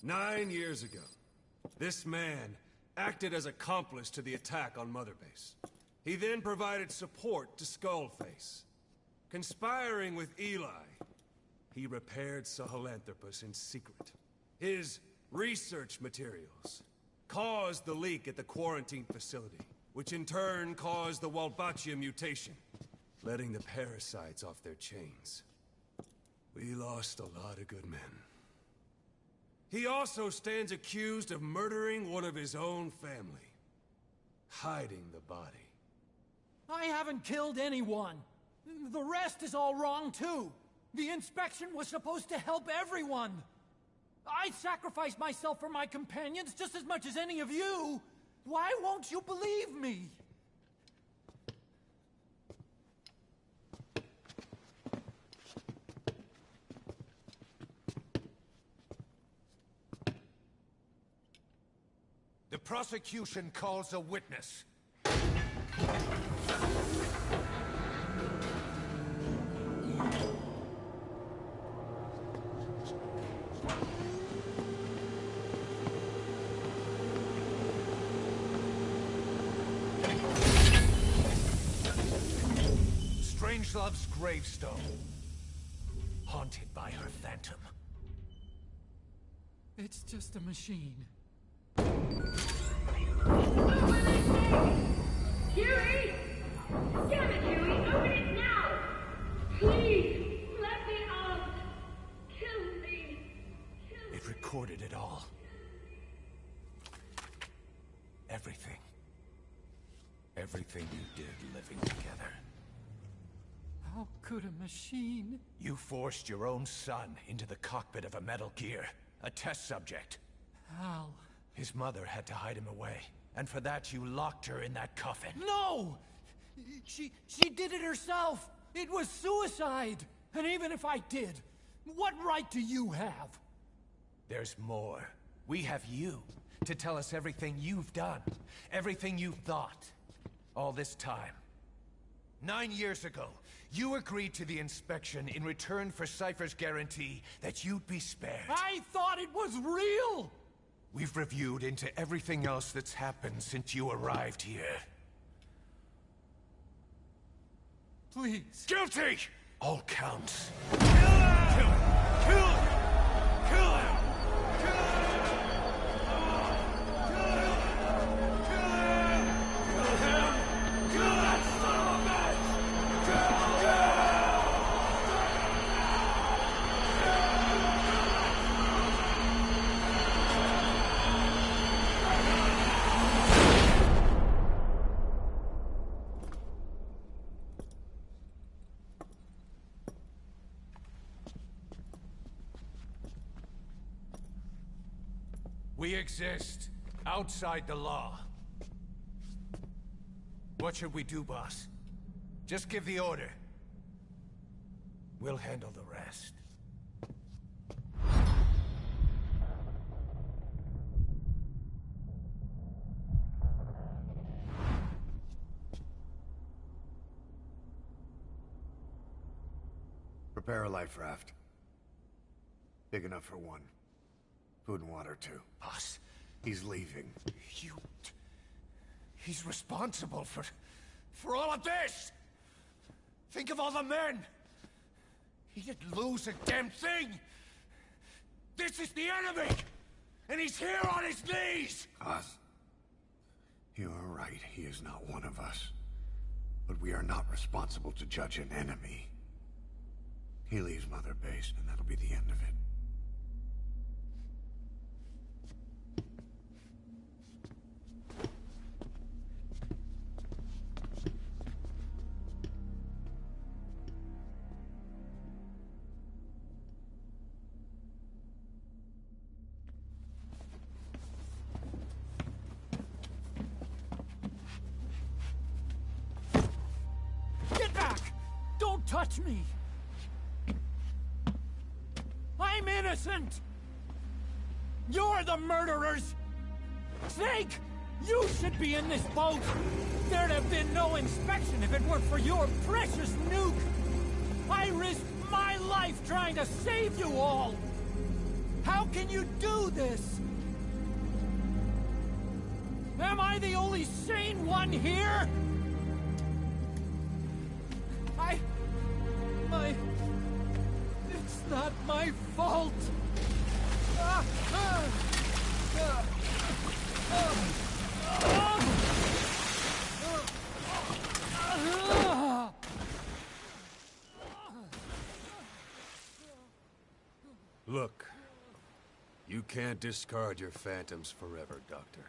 9 years ago, this man acted as accomplice to the attack on Mother Base. He then provided support to Skullface. Conspiring with Eli, he repaired Sahelanthropus in secret. His research materials caused the leak at the quarantine facility, which in turn caused the Walbachia mutation, letting the parasites off their chains. We lost a lot of good men. He also stands accused of murdering one of his own family, hiding the body. I haven't killed anyone. The rest is all wrong, too. The inspection was supposed to help everyone. I sacrificed myself for my companions just as much as any of you. Why won't you believe me? The prosecution calls a witness. Strangelove's gravestone, haunted by her phantom. It's just a machine. Huey! Damn it, Huey! Open it now! Please! Let me out! Kill me! It recorded it all. Everything. Everything you did living together. How could a machine? You forced your own son into the cockpit of a Metal Gear, a test subject. How? His mother had to hide him away, and for that you locked her in that coffin. No! She did it herself! It was suicide! And even if I did, what right do you have? There's more. We have you to tell us everything you've done, everything you've thought, all this time. 9 years ago, you agreed to the inspection in return for Cypher's guarantee that you'd be spared. I thought it was real! We've reviewed into everything else that's happened since you arrived here. Please. Guilty! All counts. Kill him! Kill him! Kill him! Kill him! We exist outside the law. What should we do, boss? Just give the order. We'll handle the rest. Prepare a life raft. Big enough for one. Food and water, too. Boss, He's leaving. He's responsible for all of this! Think of all the men! He didn't lose a damn thing! This is the enemy! And he's here on his knees! Us? You are right, he is not one of us. But we are not responsible to judge an enemy. He leaves Mother Base, and that'll be the end of it. Get back! Don't touch me! I'm innocent! You're the murderers! Snake! You should be in this boat! There'd have been no inspection if it weren't for your precious nuke! I risked my life trying to save you all! How can you do this? Am I the only sane one here? It's not my fault. Look, you can't discard your phantoms forever, Doctor.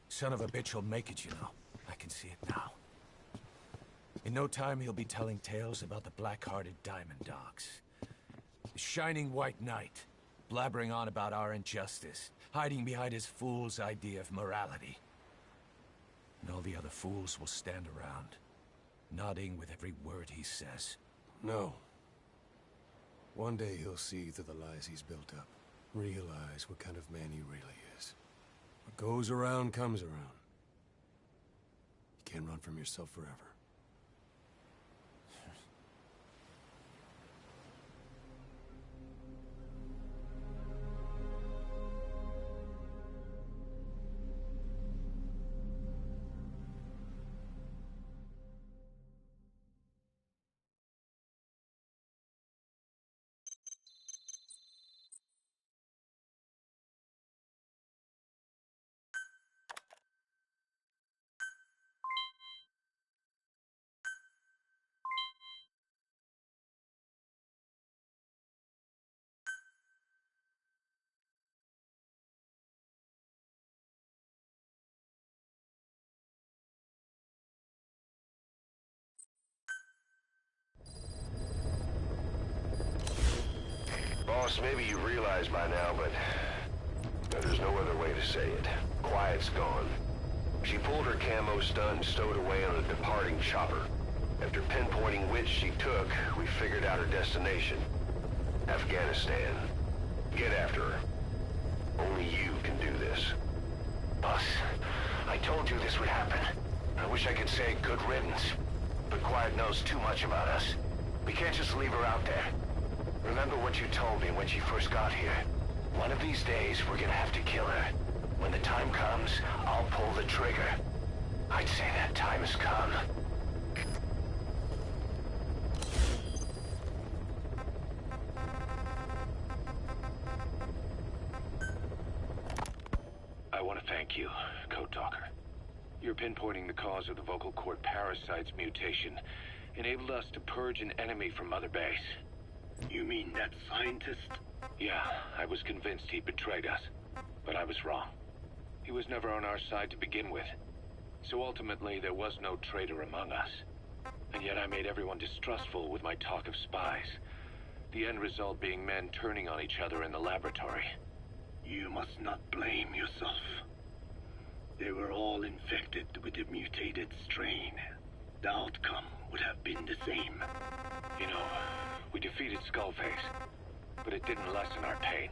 Son of a bitch will make it, you know. I can see it now. In no time, he'll be telling tales about the black-hearted Diamond Dogs. The Shining White Knight, blabbering on about our injustice, hiding behind his fool's idea of morality. And all the other fools will stand around, nodding with every word he says. No. One day he'll see through the lies he's built up, realize what kind of man he really is. What goes around comes around. You can't run from yourself forever. Boss, maybe you realize by now, but there's no other way to say it. Quiet's gone. She pulled her camo stunt and stowed away on a departing chopper. After pinpointing which she took, we figured out her destination. Afghanistan. Get after her. Only you can do this. Boss, I told you this would happen. I wish I could say good riddance, but Quiet knows too much about us. We can't just leave her out there. Remember what you told me when she first got here. One of these days, we're gonna have to kill her. When the time comes, I'll pull the trigger. I'd say that time has come. I want to thank you, Code Talker. Your pinpointing the cause of the vocal cord parasite's mutation enabled us to purge an enemy from Mother Base. You mean that scientist? Yeah, I was convinced he betrayed us, but I was wrong. He was never on our side to begin with, so ultimately there was no traitor among us. And yet I made everyone distrustful with my talk of spies, the end result being men turning on each other in the laboratory. You must not blame yourself. They were all infected with the mutated strain. The outcome would have been the same. You know, we defeated Skullface, but it didn't lessen our pain.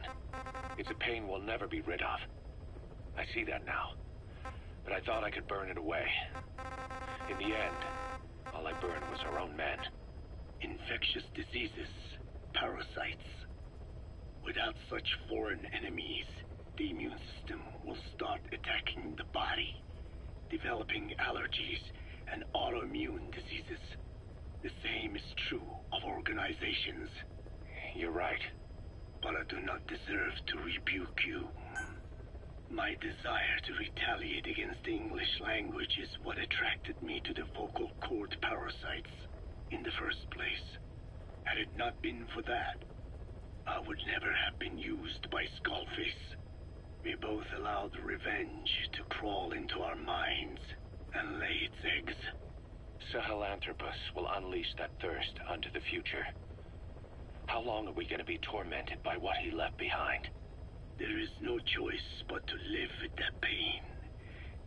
It's a pain we'll never be rid of. I see that now, but I thought I could burn it away. In the end, all I burned was our own men. Infectious diseases, parasites. Without such foreign enemies, the immune system will start attacking the body, developing allergies and autoimmune diseases. The same is true of organizations. You're right. But I do not deserve to rebuke you. My desire to retaliate against the English language is what attracted me to the vocal cord parasites in the first place. Had it not been for that, I would never have been used by Skullface. We both allowed revenge to crawl into our minds and lay its eggs. Sahelanthropus will unleash that thirst unto the future. How long are we going to be tormented by what he left behind? There is no choice but to live with that pain.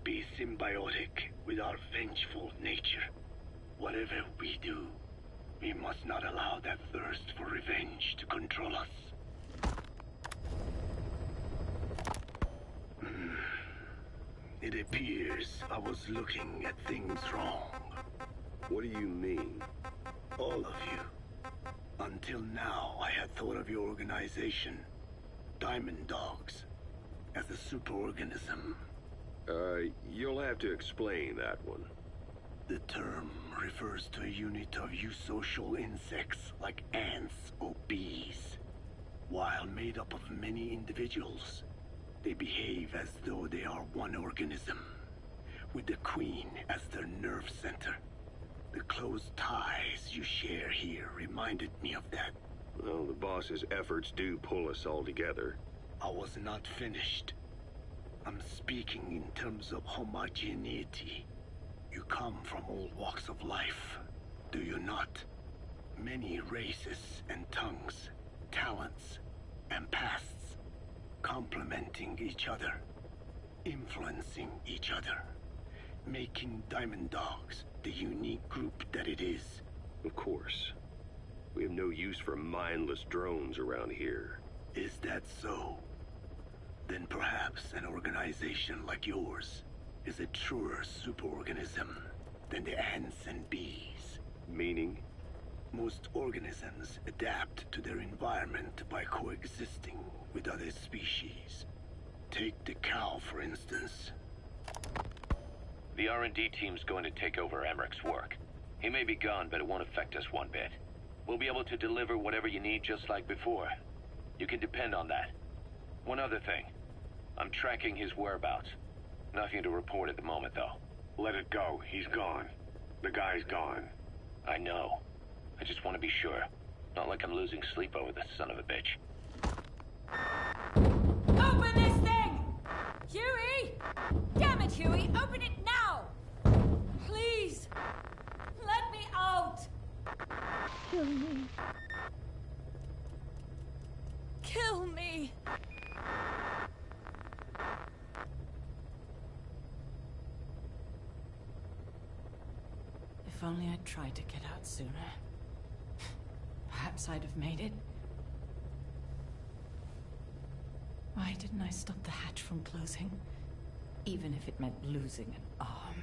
Be symbiotic with our vengeful nature. Whatever we do, we must not allow that thirst for revenge to control us. It appears I was looking at things wrong. What do you mean? All of you. Until now, I had thought of your organization, Diamond Dogs, as a superorganism. You'll have to explain that one. The term refers to a unit of eusocial insects like ants or bees. While made up of many individuals, they behave as though they are one organism, with the Queen as their nerve center. The close ties you share here reminded me of that. Well, the boss's efforts do pull us all together. I was not finished. I'm speaking in terms of homogeneity. You come from all walks of life, do you not? Many races and tongues, talents and pasts, complementing each other, influencing each other, making Diamond Dogs the unique group that it is. Of course. We have no use for mindless drones around here. Is that so? Then perhaps an organization like yours is a truer superorganism than the ants and bees. Meaning? Most organisms adapt to their environment by coexisting with other species. Take the cow, for instance. The R&D team's going to take over Emmerich's work. He may be gone, but it won't affect us one bit. We'll be able to deliver whatever you need just like before. You can depend on that. One other thing. I'm tracking his whereabouts. Nothing to report at the moment, though. Let it go. He's gone. The guy's gone. I know. I just want to be sure. Not like I'm losing sleep over this son of a bitch. Open this thing! Huey! Damn it, Huey! Open it now! Please! Let me out! Kill me. Kill me! If only I'd tried to get out sooner. Perhaps I'd have made it. Why didn't I stop the hatch from closing? Even if it meant losing an arm.